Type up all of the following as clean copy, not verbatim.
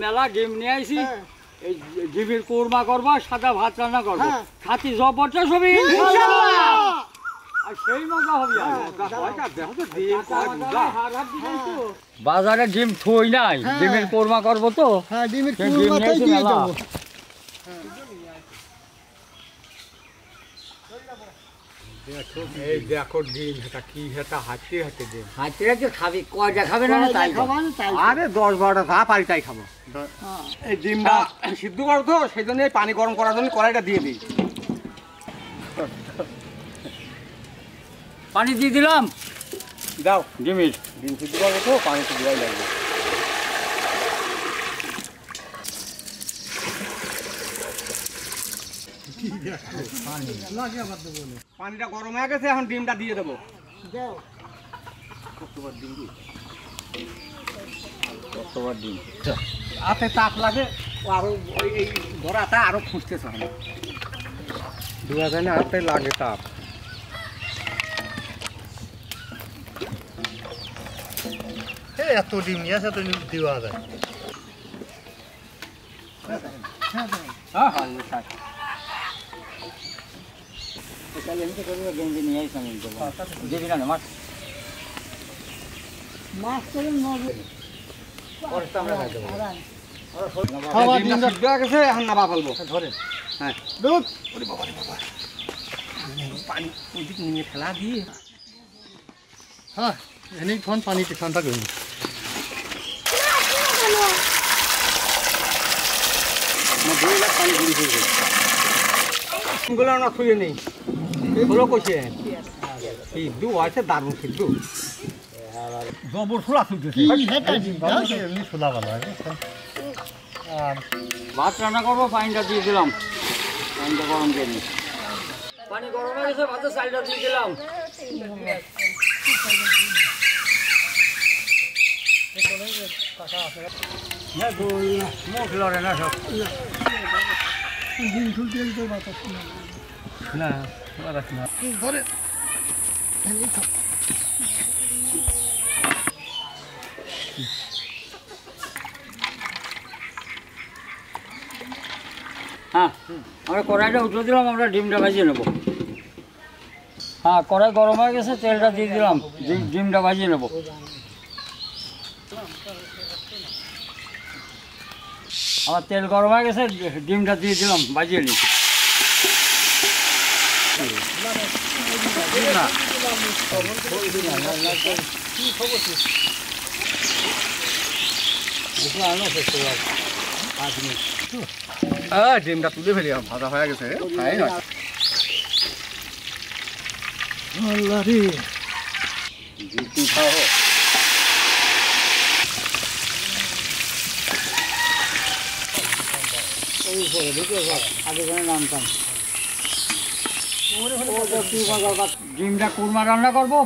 মেলা ডিম নিয়ে আইছি এই ডিমের কোরমা করবো সাদা ভাত রান্না করবো খাতি জবরটা সবই আর সেই মজা হবে বাজারে ডিম থই নাই ডিমের কোরমা করবো তো এই দেখো ডিম এটা কি এটা হাতে হাতে ডিম হাতে হাতে খাবি কয়টা খাবে না তাই খাবো আরে 10-12টা যা পারি তাই খাবো এই ডিমটা সিদ্ধ করো তো সেই জন্য পানি গরম করার জন্য কড়াইটা দিয়ে দিই পানি দিয়ে দিলাম দাও ডিমের ডিম সিদ্ধ করো তো পানি তো দেওয়াই লাগবে পানিটা গরম হয়ে গেছে এখন ডিমটা দিয়ে দেবো কতবার ডিম হাতে তাপ লাগে ও আরো এই বড়াটা আরো ফুটতেছে হবে দেওয়া যায় না হাতে লাগে তাপ এত ডিম নিয়ে আসে এত ডিম দেওয়া যায় হ্যাঁ হ্যাঁ তাহলে এমনি করবো গেঞ্জি নিয়ে আইস আমি দিবি না মাছ মাছ করে নবে এখন নাবা ফেলবো ধরে হ্যাঁ দুধ পানি ওইদিক নিয়ে ফেলা দিয়ে হ্যাঁ এনেই ফোন পানিতে ঠান্ডা করি গুলো আমরা খুঁজে নেই হলো কইছে সিদ্ধ আছে দারুণ সিদ্ধ জবর খোলা শুনতেছে এমনি খোলা ভালো আর ভাত রান্না করবো পানিটা দিয়ে দিলাম পানিটা গরম করে নি পানি গরম হয়ে গেছে ভাতের চালটা দিয়ে দিলাম মুখ লড়ে না সব না ধরে হ্যাঁ আমরা কড়াইটা উঠে দিলাম আমরা ডিমটা ভাজিয়ে নেবো হ্যাঁ কড়াই গরম হয়ে গেছে তেলটা দিয়ে দিলাম ডিমটা ভাজিয়ে নেবো আবার তেল গরম হয়ে গেছে ডিমটা দিয়ে দিলাম ভাজিয়ে নিই ডিমটা তুলে ফেলি ভাজা হয়ে গেছে তাই নয় ডিমটা কুরমা রান্না করবো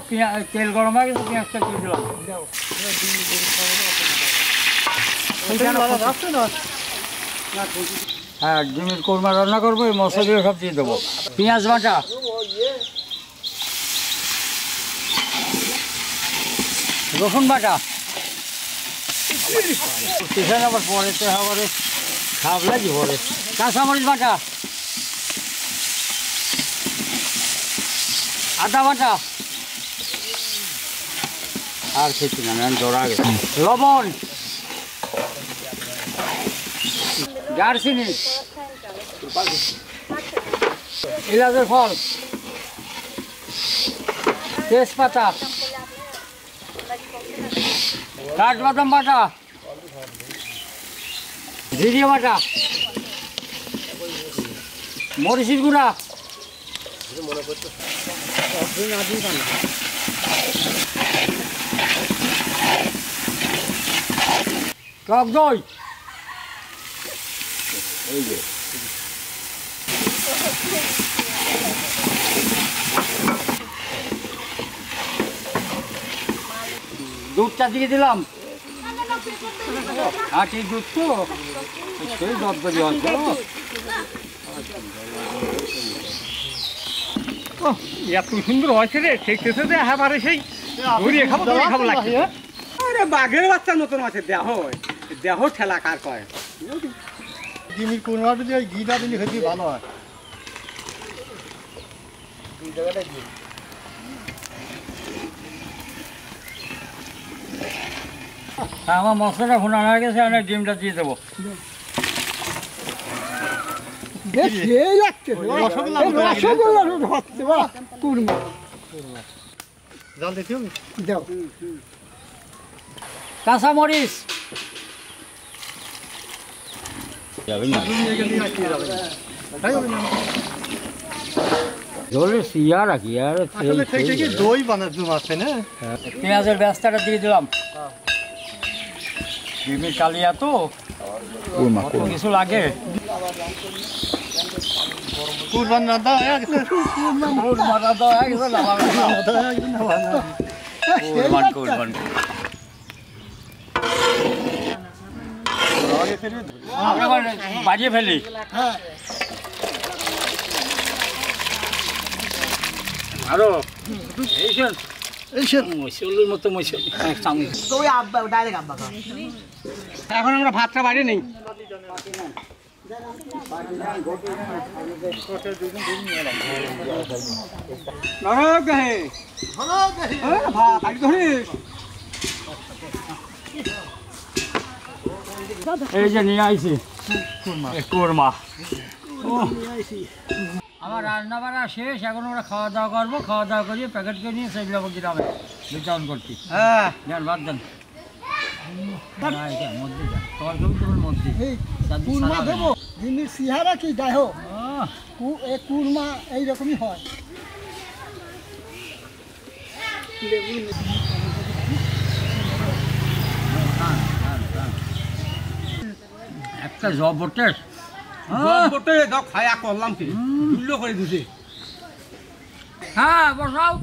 তেল গরম হয়ে গেছে পেঁয়াজটা দিয়ে দিলাম হ্যাঁ ডিমের কুরমা রান্না করবো এই মশলা সব দিয়ে দেবো পেঁয়াজ বাটা রসুন বাটা স্টেশন আবার পরেতে আবার খারাপ লাগি পরে কাঁচামরিচ বাটা আদা বাটা আর খেতে না জড়া গেছে লবণ দারচিনি এলাচের ফল তেজপাতা কাঠবাদাম বাটা জিরে বাটা মরিচের গুঁড়া টক দই এই যে দুধটা দিয়ে দিলাম আটি দুধ তো সেই দরকারি হচ্ছে এত সুন্দর হয়েছে রে দেখতেছে যে একেবারে সেই ঘুরিয়ে খাবো লাগছে আরে বাঘের বাচ্চার মতন আছে দেয়া হয় দেহ ঠেলা কার কয় ডিমের কোরমা যদি ওই ঘিটা দিলে খেতে ভালো হয় হ্যাঁ আমার মশলাটা ভুনা হয়ে গেছে আমি ডিমটা দিয়ে দেবো জাল দিতে হবে কাঁচামরিচ জলের সিয়া রাখি আর আসলে থেকে কি দই বানাতে আছে না পেঁয়াজের ব্যস্তাটা দিয়ে দিলাম ডিমের কালিয়া তো কত কিছু লাগে কুরবান না দাও মাথা তো হয়ে গেছে না কোরবান আমরা বাজিয়ে ফেলি আরো মশলের মতো মশল এখন আমরা ভাতটা বাইরে নেই এই যে নিয়ে আইছি কোরমা আমার রান্না বান্না শেষ এখন আমরা খাওয়া দাওয়া করবো খাওয়া দাওয়া করিয়ে প্যাকেট করে নিয়ে সেই যাবো গ্রামে বিতরণ করছি হ্যাঁ দেন বাদ দেন মধ্যে দেন তোমার ছবি তোমার মধ্যে কুরমা দেবো ডিমের সিহারা কি দেখো কুরমা এইরকমই হয় একটা জবটের বটে দাও খায়া করলাম কি তুল্য করে দিছে হ্যাঁ বসাও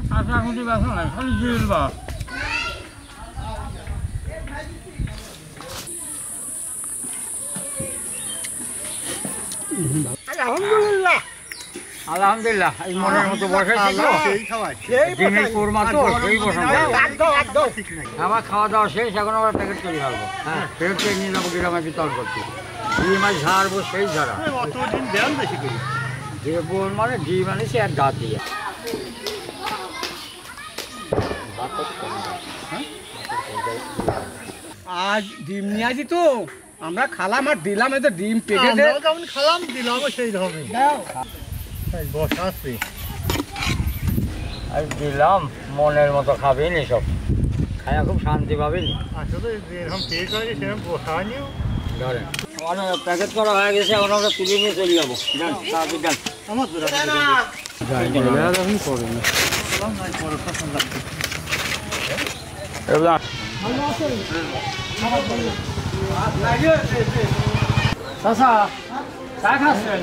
কাঁচা খুঁটি বাসা না খালি জিল বা আলহামদুলিল্লাহ আলহামদুলিল্লাহ এই মনের মতো বসাইছি তো ডিমের কোরমা তো সেই বসাবো আমার খাওয়া দাওয়া শেষ এখন আমরা প্যাকেট করে খাবো হ্যাঁ ফেরত করে নিয়ে যাবো গ্রামে বিতরণ করছি ডিম আজ ঝাড়বো সেই ঝাড়া অতদিন দেন বেশি করে দেবো মানে ডিম আনিছি আর দাঁত দিয়ে আজ ডিম নিয়ে আসি তো আমরা খালাম আর দিলাম এই তো ডিম পেকেটে আমরাও যেমন খালাম দিলাম সেই রকমই বসা আছে আর দিলাম মনের মতো খাবেন এসব খায়া খুব শান্তি পাবেন আসলে যেরকম পেয়ে করে সেরকম বসা নিও ধরেন আমার প্যাকেট করা হয়ে গেছে এখন আমরা তুলে নিয়ে চলে যাবো যান তাড়াতাড়ি যান আমার দূর চাচা চা খাচ্ছেন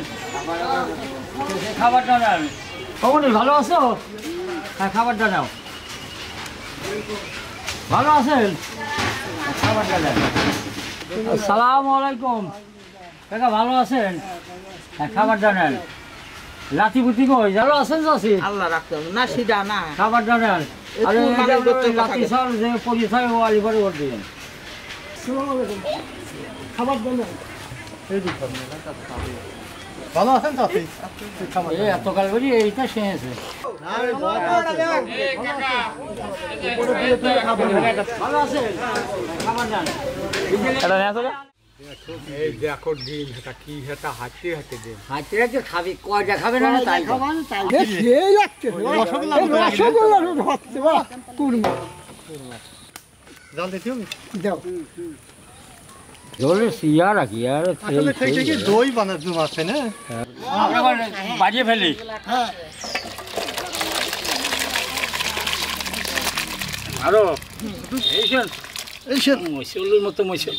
খাবারটা নেন কখনই ভালো আছো হ্যাঁ খাবারটা নাও ভালো আছেন খাবারটা নেন আসসালামু আলাইকুম কাকা ভালো আছেন হ্যাঁ খাবারটা নেন লাঠি বুটি কই ভালো আছেন চাষি আল্লাহ রাখতে না সিধা না খাবারটা নেন আরে লাঠি সব যে পরিচয় ও আলিবারে ওর দিবেন খাবার দেন ভালো আছেন চাষি এই এতকাল করি এইটা শেষে ভালো আছেন খাবার নেন এই দেখো ডিম এটা কি এটা হাঁটতে হাঁটতে ডিম হাতে রাখতে খাবি কয়টা খাবে না তাই তো। সেই লাগছে রসগোল্লা হচ্ছে বা কুরমা জাল দিতে হবে দাও জলের সিয়া রাখি আর আসলে থেকে কি দই বানাতে আছে না আমরা বাজিয়ে ফেলি আরো এই শোন এই সে মশলের মতো মশল